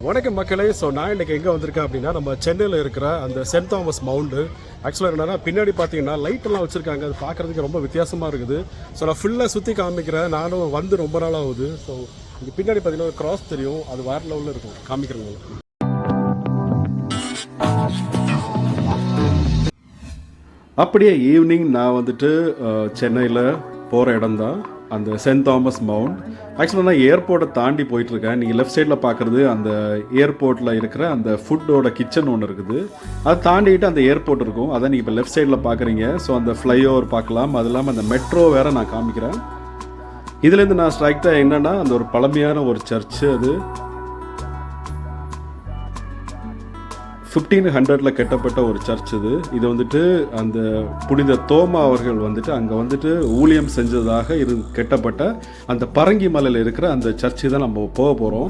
வணக்கம் மக்களே. ஸோ நான் இன்றைக்கி எங்கே வந்திருக்கேன் அப்படின்னா, நம்ம சென்னையில் இருக்கிற அந்த சென்ட் தாமஸ் மவுண்டு. ஆக்சுவலாக என்னென்னா, பின்னாடி பார்த்தீங்கன்னா லைட்டெல்லாம் வச்சுருக்காங்க. அது பார்க்குறதுக்கு ரொம்ப வித்தியாசமாக இருக்குது. ஸோ நான் ஃபுல்லாக சுற்றி காமிக்கிறேன். நானும் வந்து ரொம்ப நாள் ஆகுது. ஸோ இங்கே பின்னாடி பார்த்தீங்கன்னா ஒரு கிராஸ் தெரியும். அது வேறு லெவலில் இருக்கும். காமிக்கிறேங்க. அப்படியே ஈவினிங் நான் வந்துட்டு சென்னையில் போகிற இடம் தான் அந்த சென்ட் தாமஸ் மவுண்ட். ஆக்சுவலாக நான் ஏர்போர்ட்டை தாண்டி போயிட்டுருக்கேன். நீங்கள் லெஃப்ட் சைடில் பார்க்குறது அந்த ஏர்போர்ட்டில் இருக்கிற அந்த ஃபுட்டோட கிச்சன் ஒன்று இருக்குது. அதை தாண்டிட்டு அந்த ஏர்போர்ட் இருக்கும். அதை நீங்கள் இப்போ லெஃப்ட் சைடில் பார்க்குறீங்க. ஸோ அந்த ஃப்ளைஓவர் பார்க்கலாம். அது இல்லாமல் அந்த மெட்ரோ வேறு நான் காமிக்கிறேன். இதுலேருந்து நான் ஸ்ட்ரைக்டாக என்னென்னா, அந்த ஒரு பழமையான ஒரு சர்ச்சு. அது 1500 கட்டப்பட்ட ஒரு சர்ச். இது வந்துட்டு அந்த புனித தோமா அவர்கள் வந்துட்டு அங்கே வந்துட்டு ஊழியம் செஞ்சதாக கட்டப்பட்ட அந்த பரங்கி மலையில் இருக்கிற அந்த சர்ச்சு தான் நம்ம போக போகிறோம்.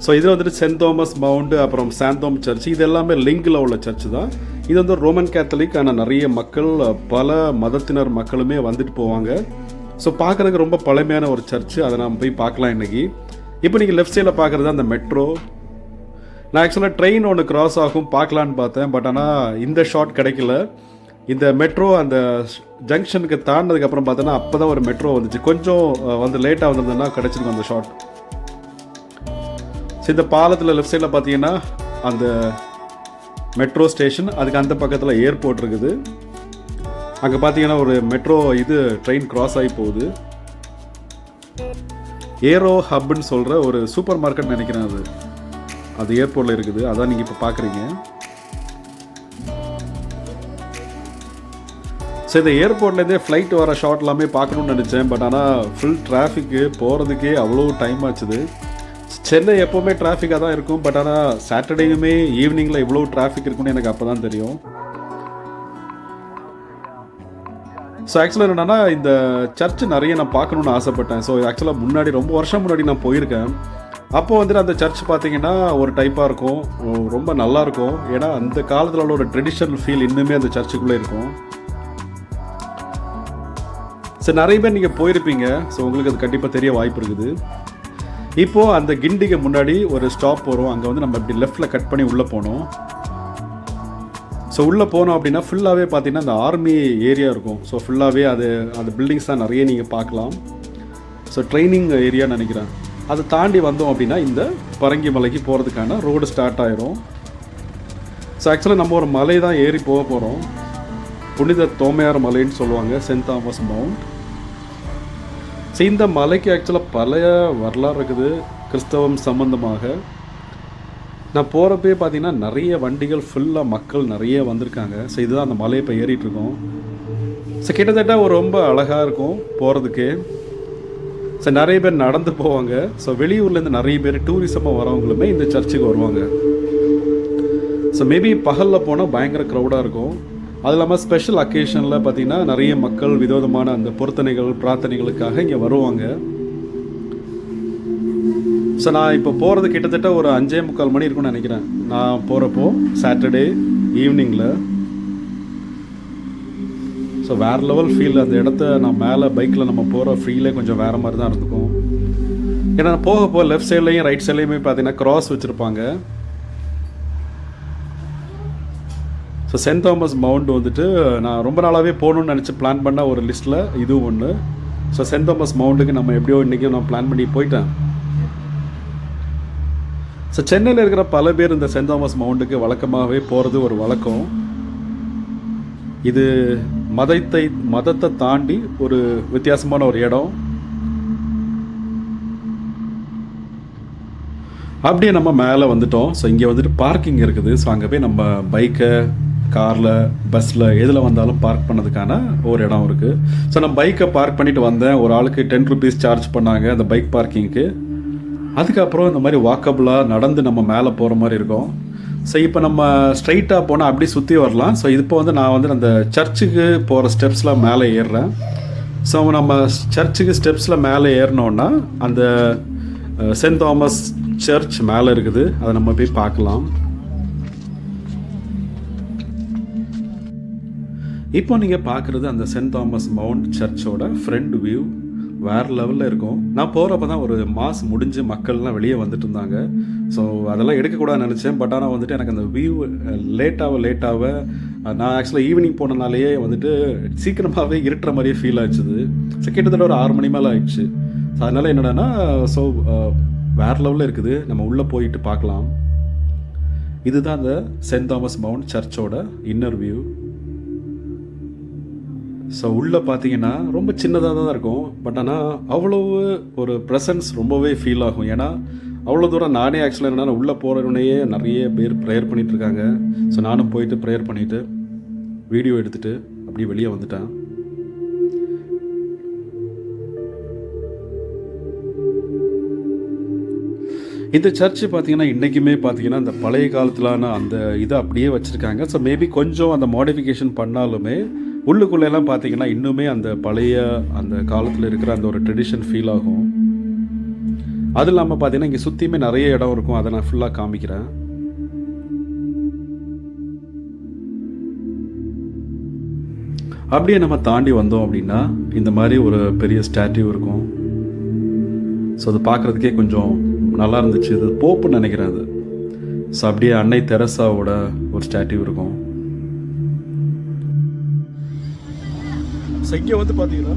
ஸோ இதில் வந்துட்டு சென்ட் தாமஸ் மவுண்டு, அப்புறம் சாந்தோம் சர்ச், இது எல்லாமே லிங்கில் உள்ள சர்ச்சு தான். இது வந்து ரோமன் கேத்தலிக். ஆனால் நிறைய மக்கள், பல மதத்தினர் மக்களுமே வந்துட்டு போவாங்க. ஸோ பார்க்குறதுக்கு ரொம்ப பழமையான ஒரு சர்ச்சு. அதை நம்ம போய் பார்க்கலாம் இன்றைக்கி. இப்போ நீங்கள் லெஃப்ட் சைடில் பார்க்குறது அந்த மெட்ரோ. நான் ஆக்சுவலாக ட்ரெயின் ஒன்று கிராஸ் ஆகும் பார்க்கலான்னு பார்த்தேன். பட் ஆனால் இந்த ஷாட் கிடைக்கல. இந்த மெட்ரோ அந்த ஜங்ஷனுக்கு தாண்டினதுக்கப்புறம் பார்த்தோன்னா அப்போ தான் ஒரு மெட்ரோ வந்துச்சு. கொஞ்சம் வந்து லேட்டாக வந்திருந்தேன்னா கிடச்சிருக்கும் அந்த ஷாட். ஸோ இந்த பாலத்தில் லெஃப்ட் சைடில் பார்த்தீங்கன்னா அந்த மெட்ரோ ஸ்டேஷன், அதுக்கு அந்த பக்கத்தில் ஏர்போர்ட் இருக்குது. அங்கே பார்த்தீங்கன்னா ஒரு மெட்ரோ ட்ரெயின் கிராஸ் ஆகி போகுது. ஏரோ ஹப்னு சொல்கிற ஒரு சூப்பர் மார்க்கெட் நினைக்கிறேன். அது ஏர்போர்ட்டில் இருக்குது. அதான் நீங்கள் இப்போ பார்க்குறீங்க. ஸோ இந்த ஏர்போர்ட்லேருந்தே ஃப்ளைட் வர ஷாட் எல்லாமே பார்க்கணுன்னு நினச்சேன். பட் ஆனால் ஃபுல் டிராஃபிக்கு போகிறதுக்கே அவ்வளோ டைம் ஆச்சுது. சென்னை எப்போவுமே டிராஃபிக்காக தான் இருக்கும். பட் ஆனால் சாட்டர்டேயுமே ஈவினிங்கில் இவ்வளோ டிராஃபிக் இருக்குன்னு எனக்கு அப்போ தான் தெரியும். ஸோ ஆக்சுவலாக என்னென்னா, இந்த சர்ச்சு நிறைய நான் பார்க்கணுன்னு ஆசைப்பட்டேன். ஸோ ஆக்சுவலாக முன்னாடி ரொம்ப வருஷம் முன்னாடி நான் போயிருக்கேன். அப்போது வந்துட்டு அந்த சர்ச் பார்த்தீங்கன்னா ஒரு டைப்பாக இருக்கும், ரொம்ப நல்லாயிருக்கும். ஏன்னா அந்த காலத்தில் உள்ள ஒரு ட்ரெடிஷ்னல் ஃபீல் இன்னுமே அந்த சர்ச்சுக்குள்ளே இருக்கும். சரி, நிறைய பேர் நீங்கள் போயிருப்பீங்க. ஸோ உங்களுக்கு அது கண்டிப்பாக தெரிய வாய்ப்பு இருக்குது. இப்போது அந்த கிண்டிக்கு முன்னாடி ஒரு ஸ்டாப் வரும். அங்கே வந்து நம்ம இப்படி லெஃப்டில் கட் பண்ணி உள்ளே போனோம். ஸோ உள்ளே போனோம் அப்படின்னா ஃபுல்லாகவே பார்த்தீங்கன்னா அந்த ஆர்மி ஏரியா இருக்கும். ஸோ ஃபுல்லாகவே அந்த பில்டிங்ஸ் தான் நிறைய நீங்கள் பார்க்கலாம். ஸோ ட்ரைனிங் ஏரியான்னு நினைக்கிறேன். அதை தாண்டி வந்தோம் அப்படின்னா இந்த பரங்கி மலைக்கு போகிறதுக்கான ரோடு ஸ்டார்ட் ஆயிரும். ஸோ ஆக்சுவலாக நம்ம ஒரு மலை தான் ஏறி போக போகிறோம். புனித தோமையார் மலைன்னு சொல்லுவாங்க, சென்ட் தாமஸ் மவுண்ட். ஸோ இந்த மலைக்கு ஆக்சுவலாக பழைய வரலாறு இருக்குது கிறிஸ்தவம் சம்பந்தமாக. நான் போகிறப்பே பார்த்தீங்கன்னா நிறைய வண்டிகள், ஃபுல்லாக மக்கள் நிறைய வந்திருக்காங்க. ஸோ இதுதான் அந்த மலையை இப்போ ஏறிட்டுருக்கோம். ஸோ கிட்டத்தட்ட ஒரு ரொம்ப அழகாக இருக்கும் போகிறதுக்கு. ஸோ நிறைய பேர் நடந்து போவாங்க. ஸோ வெளியூர்லேருந்து நிறைய பேர் டூரிசமாக வரவங்களுமே இந்த சர்ச்சுக்கு வருவாங்க. ஸோ மேபி பகலில் போனால் பயங்கர க்ரௌடாக இருக்கும். அது இல்லாமல் ஸ்பெஷல் அக்கேஷனில் பார்த்திங்கன்னா நிறைய மக்கள் விதவிதமான அந்த பொருத்தனைகள், பிரார்த்தனைகளுக்காக இங்கே வருவாங்க. ஸோ நான் இப்போ போகிறது கிட்டத்தட்ட ஒரு 5:45 மணி இருக்குன்னு நினைக்கிறேன். நான் போகிறப்போ சாட்டர்டே ஈவினிங்கில். ஸோ வேறு லெவல் ஃபீல். அந்த இடத்த நான் மேலே பைக்கில் நம்ம போகிற ஃபீலே கொஞ்சம் வேறு மாதிரி தான் இருந்துக்கும். ஏன்னா போக லெஃப்ட் சைட்லேயும் ரைட் சைட்லேயுமே பார்த்தீங்கன்னா கிராஸ் வச்சுருப்பாங்க. ஸோ சென்ட் தாமஸ் மவுண்ட் வந்துட்டு நான் ரொம்ப நாளாகவே போகணுன்னு நினச்சி பிளான் பண்ண ஒரு லிஸ்ட்டில் இதுவும் ஒன்று. ஸோ சென்ட் தாமஸ் மவுண்டுக்கு நம்ம எப்படியோ இன்றைக்கும் நான் பிளான் பண்ணி போயிட்டேன். ஸோ சென்னையில் இருக்கிற பல பேர் இந்த சென்ட் தாமஸ் மவுண்டுக்கு வழக்கமாகவே போகிறது ஒரு வழக்கம். இது மதத்தை தாண்டி ஒரு வித்தியாசமான ஒரு இடம். அப்படியே நம்ம மேலே வந்துட்டோம். ஸோ இங்கே வந்துட்டு பார்க்கிங் இருக்குது. ஸோ அங்கே போய் நம்ம பைக்கை, காரில், பஸ்ஸில் எதில் வந்தாலும் பார்க் பண்ணதுக்கான ஒரு இடம் இருக்குது. ஸோ நான் பைக்கை பார்க் பண்ணிவிட்டு வந்தேன். ஒரு ஆளுக்கு 10 rupees சார்ஜ் பண்ணாங்க அந்த பைக் பார்க்கிங்க்கு. அதுக்கப்புறம் இந்த மாதிரி வாக்கபுளாக நடந்து நம்ம மேலே போகிற மாதிரி இருக்கும். ஸோ இப்போ நம்ம ஸ்ட்ரைட்டாக போனால் அப்படி சுற்றி வரலாம். ஸோ இப்போ வந்து நான் வந்து அந்த சர்ச்சுக்கு போகிற ஸ்டெப்ஸில் மேலே ஏறுறேன். ஸோ நம்ம சர்ச்சுக்கு ஸ்டெப்ஸில் மேலே ஏறினோன்னா அந்த சென்ட் தாமஸ் சர்ச் மேலே இருக்குது. அதை நம்ம போய் பார்க்கலாம். இப்போ நீங்கள் பார்க்குறது அந்த சென்ட் தாமஸ் மவுண்ட் சர்ச்சோட ஃப்ரண்ட் வியூ. வேறு லெவலில் இருக்கும். நான் போகிறப்ப தான் ஒரு மாஸ் முடிஞ்சு மக்கள்லாம் வெளியே வந்துட்டு இருந்தாங்க. ஸோ அதெல்லாம் எடுக்கக்கூடாதுன்னு நினச்சேன். பட் ஆனால் வந்துட்டு எனக்கு அந்த வியூ லேட்டாக நான் ஆக்சுவலாக ஈவினிங் போனனாலேயே வந்துட்டு சீக்கிரமாகவே இருட்டுற மாதிரியே ஃபீல் ஆச்சுது. ஸோ கிட்டத்தட்ட ஒரு 6 மணி மேலே ஆயிடுச்சு. ஸோ அதனால் என்னடான்னா வேறு லெவலில் இருக்குது. நம்ம உள்ளே போயிட்டு பார்க்கலாம். இதுதான் அந்த சென்ட் தாமஸ் மவுண்ட் சர்ச்சோட இன்னர் வியூ. ஸோ உள்ளே பார்த்தீங்கன்னா ரொம்ப சின்னதாக தான் இருக்கும். பட் ஆனால் அவ்வளவு ஒரு ப்ரெசன்ஸ் ரொம்பவே ஃபீல் ஆகும். ஏன்னா அவ்வளோ தூரம் நானே ஆக்சுவலாக என்னென்னா உள்ளே போகிறவனையே நிறைய பேர் ப்ரேயர் பண்ணிகிட்ருக்காங்க. ஸோ நானும் போயிட்டு ப்ரேயர் பண்ணிவிட்டு வீடியோ எடுத்துகிட்டு அப்படியே வெளியே வந்துட்டேன். இந்த சர்ச்சு பார்த்தீங்கன்னா இன்றைக்குமே பார்த்தீங்கன்னா அந்த பழைய காலத்திலான அந்த இதை அப்படியே வச்சுருக்காங்க. ஸோ மேபி கொஞ்சம் அந்த மாடிஃபிகேஷன் பண்ணாலுமே உள்ளுக்குள்ளெல்லாம் பார்த்தீங்கன்னா இன்னுமே அந்த பழைய அந்த காலத்தில் இருக்கிற அந்த ஒரு ட்ரெடிஷன் ஃபீல் ஆகும். அது இல்லாமல் பார்த்தீங்கன்னா இங்கே சுற்றியுமே நிறைய இடம் இருக்கும். அதை நான் ஃபுல்லாக காமிக்கிறேன். அப்படியே நம்ம தாண்டி வந்தோம் அப்படின்னா இந்த மாதிரி ஒரு பெரிய ஸ்டாட்யூ இருக்கும். ஸோ அது பார்க்குறதுக்கே கொஞ்சம் நல்லா இருந்துச்சு. இது போப்புன்னு நினைக்கிறேன் அது. ஸோ அப்படியே அன்னை தெரசாவோட ஒரு ஸ்டாட்யூ இருக்கும். ஸோ இங்கே வந்து பார்த்தீங்கன்னா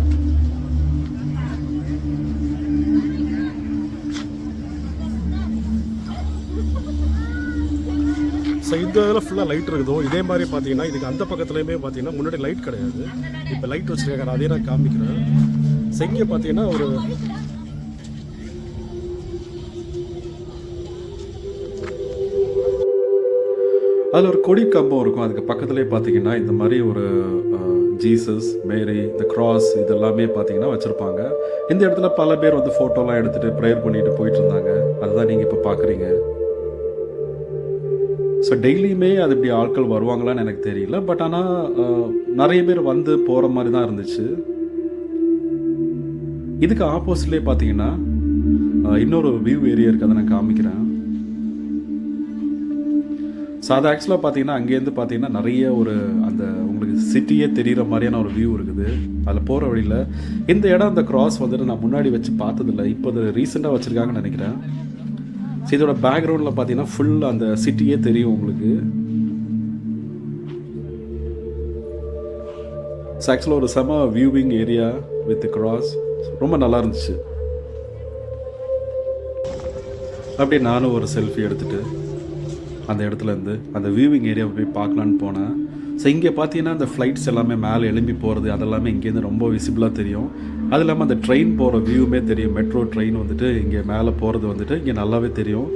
ஸோ இந்த இதில் ஃபுல்லாக லைட் இருக்குதோ இதே மாதிரி பார்த்தீங்கன்னா இதுக்கு அந்த பக்கத்துலேயுமே பார்த்தீங்கன்னா முன்னாடி லைட் கிடையாது. இப்போ லைட் வச்சுருக்காங்க. அதே நான் காமிக்கிறேன். ஸோ இங்கே பார்த்தீங்கன்னா ஒரு அதில் ஒரு கொடி கம்பம் இருக்கும். அதுக்கு பக்கத்துலேயே பார்த்தீங்கன்னா இந்த மாதிரி ஒரு ஜீசஸ், மேரி, இந்த கிராஸ் இதெல்லாமே பார்த்தீங்கன்னா வச்சுருப்பாங்க. இந்த இடத்துல பல பேர் வந்து ஃபோட்டோலாம் எடுத்துகிட்டு ப்ரேயர் பண்ணிட்டு போயிட்டு இருந்தாங்க. அதுதான் நீங்கள் இப்போ பார்க்குறீங்க. ஸோ டெய்லியுமே அது இப்படி ஆட்கள் வருவாங்களான்னு எனக்கு தெரியல. பட் ஆனால் நிறைய பேர் வந்து போகிற மாதிரி தான் இருந்துச்சு. இதுக்கு ஆப்போசிட்லேயே பார்த்தீங்கன்னா இன்னொரு வியூ ஏரியா இருக்குது. அதை நான் காமிக்கிறேன். ஸோ அது ஆக்சுவலாக பார்த்தீங்கன்னா அங்கேருந்து பார்த்தீங்கன்னா நிறைய ஒரு அந்த உங்களுக்கு சிட்டியே தெரிகிற மாதிரியான ஒரு வியூ இருக்குது. அதில் போகிற வழியில் இந்த இடம் அந்த கிராஸ் வந்துட்டு நான் முன்னாடி வச்சு பார்த்ததில்ல. இப்போ அது ரீசெண்டாக வச்சுருக்காங்கன்னு நினைக்கிறேன். ஸோ இதோட பேக்ரவுண்டில் பார்த்தீங்கன்னா ஃபுல் அந்த சிட்டியே தெரியும் உங்களுக்கு. ஸோ ஆக்சுவலாக ஒரு செம வியூவிங் ஏரியா வித் கிராஸ் ரொம்ப நல்லா இருந்துச்சு. அப்படியே நானும் ஒரு செல்ஃபி எடுத்துகிட்டு அந்த இடத்துலேருந்து அந்த வியூவிங் ஏரியாவை போய் பார்க்கலான்னு போனேன். ஸோ இங்கே பார்த்தீங்கன்னா அந்த ஃப்ளைட்ஸ் எல்லாமே மேலே எழும்பி போகிறது அதெல்லாமே இங்கேருந்து ரொம்ப விசிபிளாக தெரியும். அது இல்லாமல் அந்த ட்ரெயின் போகிற வியூவுமே தெரியும். மெட்ரோ ட்ரெயின் வந்துட்டு இங்கே மேலே போகிறது வந்துட்டு இங்கே நல்லாவே தெரியும்.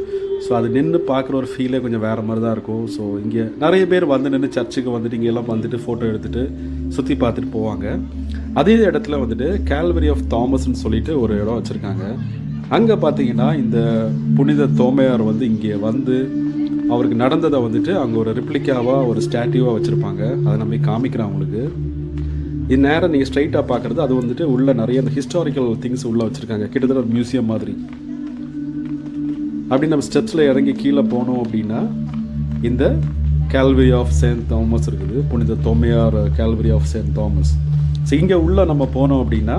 ஸோ அது நின்று பார்க்குற ஒரு ஃபீலே கொஞ்சம் வேறு மாதிரி தான் இருக்கும். ஸோ இங்கே நிறைய பேர் வந்து நின்று சர்ச்சுக்கு வந்துட்டு இங்கெல்லாம் வந்துட்டு ஃபோட்டோ எடுத்துகிட்டு சுற்றி பார்த்துட்டு போவாங்க. அதே இடத்துல வந்துட்டு கால்வரி ஆஃப் தாமஸ்ன்னு சொல்லிட்டு ஒரு இடம் வச்சுருக்காங்க. அங்கே பார்த்தீங்கன்னா இந்த புனித தோமையார் வந்து இங்கே வந்து அவருக்கு நடந்ததை வந்துட்டு அங்கே ஒரு ரிப்ளிக்காவாக ஒரு ஸ்டாட்யூவாக வச்சுருப்பாங்க. அதை நம்ம காமிக்கிறேன் அவங்களுக்கு. இது நேரம் நீங்கள் ஸ்ட்ரைட்டாக பார்க்குறது அது வந்துட்டு உள்ள நிறைய அந்த ஹிஸ்டாரிக்கல் திங்ஸ் உள்ளே வச்சுருக்காங்க. கிட்டத்தட்ட ஒரு மியூசியம் மாதிரி. அப்படி நம்ம ஸ்டெப்ஸில் இறங்கி கீழே போனோம் அப்படின்னா இந்த கால்வரி ஆஃப் செயின்ட் தாமஸ் இருக்குது. புனித தோமையார் Calvary of saint Thomas. So இங்கே உள்ளே நம்ம போனோம் அப்படின்னா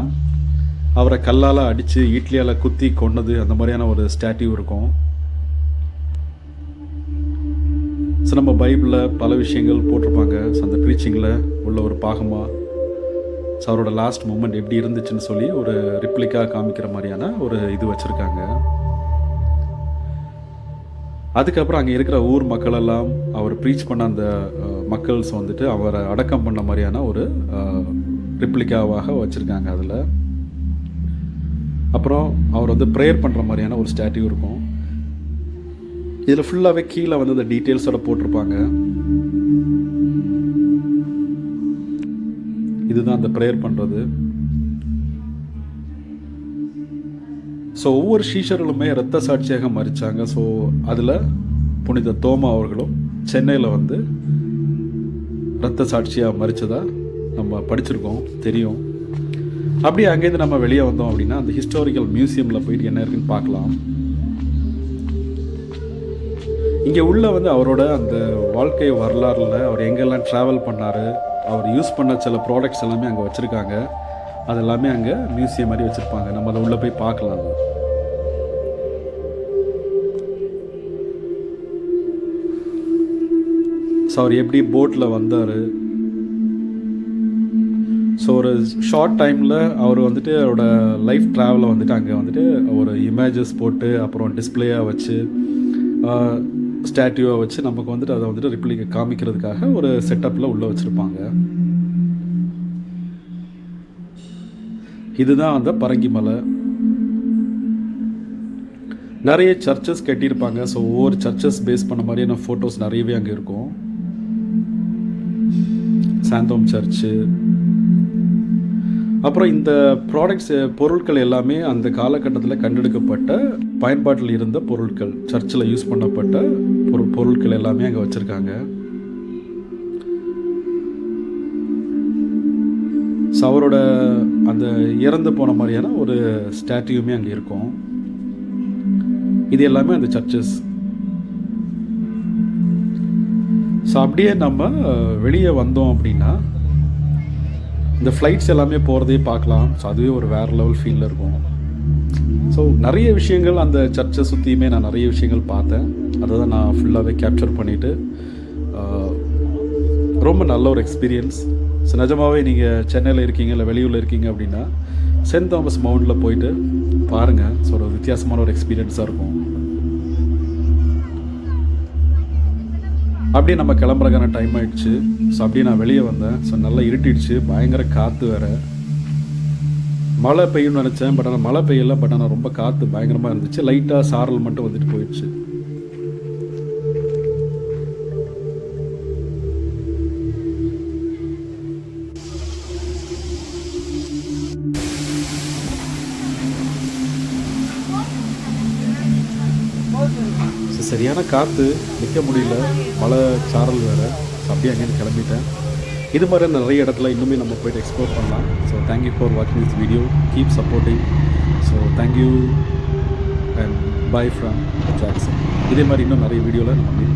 அவரை கல்லால் அடித்து ஈட்லியால் குத்தி கொன்னது அந்த மாதிரியான ஒரு ஸ்டாட்யூ இருக்கும். ஸோ நம்ம பைபிளில் பல விஷயங்கள் போட்டிருப்பாங்க. ஸோ அந்த ப்ரீச்சிங்கில் உள்ள ஒரு பாகமாக ஸோ அவரோட லாஸ்ட் மூமெண்ட் எப்படி இருந்துச்சுன்னு சொல்லி ஒரு ரிப்ளிக்காக காமிக்கிற மாதிரியான ஒரு இது வச்சுருக்காங்க. அதுக்கப்புறம் அங்கே இருக்கிற ஊர் மக்களெல்லாம் அவர் ப்ரீச் பண்ண அந்த மக்கள்ஸ் வந்துட்டு அவரை அடக்கம் பண்ண மாதிரியான ஒரு ரிப்ளிக்காவாக வச்சுருக்காங்க. அதில் அப்புறம் அவர் வந்து ப்ரேயர் பண்ணுற மாதிரியான ஒரு ஸ்டாட்யூ இருக்கும். இதில் ஃபுல்லாகவே கீழே வந்து அந்த டீட்டெயில்ஸோட போட்டிருப்பாங்க. இதுதான் அந்த ப்ரேயர் பண்ணுறது. ஸோ ஒவ்வொரு சீஷர்களுமே இரத்த சாட்சியாக மறிச்சாங்க. ஸோ அதில் புனித தோமா அவர்களும் சென்னையில் வந்து இரத்த சாட்சியாக மறித்ததாக நம்ம படிச்சிருக்கோம், தெரியும். அப்படியே அங்கேருந்து நம்ம வெளியே வந்தோம் அப்படின்னா அந்த ஹிஸ்டாரிக்கல் மியூசியமில் போயிட்டு என்ன இருக்குன்னு பார்க்கலாம். இங்கே உள்ள வந்து அவரோட அந்த வாழ்க்கை வரலாறில் அவர் எங்கெல்லாம் ட்ராவல் பண்ணார், அவர் யூஸ் பண்ண சில ப்ராடக்ட்ஸ் எல்லாமே அங்கே வச்சுருக்காங்க. அதெல்லாமே அங்கே மியூசியம் மாதிரி வச்சுருப்பாங்க. நம்ம அதை உள்ளே போய் பார்க்கலாம். அது ஸோ அவர் எப்படி போட்டில் வந்தார். ஸோ ஒரு ஷார்ட் டைமில் அவர் வந்துட்டு அவரோட லைஃப் ட்ராவலை வந்துட்டு அங்கே வந்துட்டு ஒரு இமேஜஸ் போட்டு அப்புறம் டிஸ்பிளேயாக வச்சு ஸ்டாட்யூவாக வச்சு நமக்கு வந்துட்டு அதை வந்துட்டு ரிப்ளிகை காமிக்கிறதுக்காக ஒரு செட்டப்பில் உள்ளே வச்சுருப்பாங்க. இதுதான் அந்த பரங்கிமலை. நிறைய சர்ச்சஸ் கட்டியிருப்பாங்க. ஸோ ஒவ்வொரு சர்ச்சஸ் பேஸ் பண்ண மாதிரியான ஃபோட்டோஸ் நிறையவே அங்கே இருக்கும். சாந்தோம் சர்ச்சு. அப்புறம் இந்த ப்ராடக்ட்ஸ் பொருட்கள் எல்லாமே அந்த காலகட்டத்தில் கண்டெடுக்கப்பட்ட பயன்பாட்டில் இருந்த பொருட்கள், சர்ச்சில் யூஸ் பண்ணப்பட்ட பொருட்கள் எல்லாமே அங்கே வச்சுருக்காங்க. ஸோ அவரோட அந்த இறந்து போன மாதிரியான ஒரு ஸ்டாட்யூமே அங்கே இருக்கும். இது எல்லாமே அந்த சர்ச்சஸ். ஸோ அப்படியே நம்ம வெளியே வந்தோம் அப்படின்னா இந்த ஃப்ளைட்ஸ் எல்லாமே போகிறதே பார்க்கலாம். ஸோ அதுவே ஒரு வேறு லெவல் ஃபீலில் இருக்கும். ஸோ நிறைய விஷயங்கள் அந்த சர்ச்சை சுற்றியுமே நான் நிறைய விஷயங்கள் பார்த்தேன். அதை தான் நான் ஃபுல்லாகவே கேப்சர் பண்ணிவிட்டு ரொம்ப நல்ல ஒரு எக்ஸ்பீரியன்ஸ். ஸோ நிஜமாகவே நீங்கள் சென்னையில் இருக்கீங்க இல்லை வெளியூரில் இருக்கீங்க அப்படின்னா சென்ட் தாமஸ் மவுண்டில் போயிட்டு பாருங்கள். ஸோ ஒரு வித்தியாசமான ஒரு எக்ஸ்பீரியன்ஸாக இருக்கும். அப்படியே நம்ம கிளம்புறக்கான டைம் ஆகிடுச்சு. ஸோ அப்படியே நான் வெளியே வந்தேன். ஸோ நல்லா இருட்டிடுச்சு, பயங்கர காற்று வேறு. மழை பெய்யும்னு நினச்சேன், பட் ஆனால் மழை பெய்யலை. பட் ஆனால் ரொம்ப காற்று பயங்கரமாக இருந்துச்சு. லைட்டாக சாரல் மட்டும் வந்துட்டு போயிடுச்சு. சரியான காற்று, நிற்க முடியல, மழை சாரல் வேறு. ஸோ அப்படியே அங்கேருந்து கிளம்பிட்டேன். இது மாதிரி நிறைய இடத்துல இன்னுமே நம்ம போய்ட்டு எக்ஸ்ப்ளோர் பண்ணலாம். ஸோ தேங்க்யூ ஃபார் வாட்சிங் this video. Keep supporting. So thank you and by from Jackson. இதே மாதிரி இன்னும் நிறைய வீடியோவில் நம்ம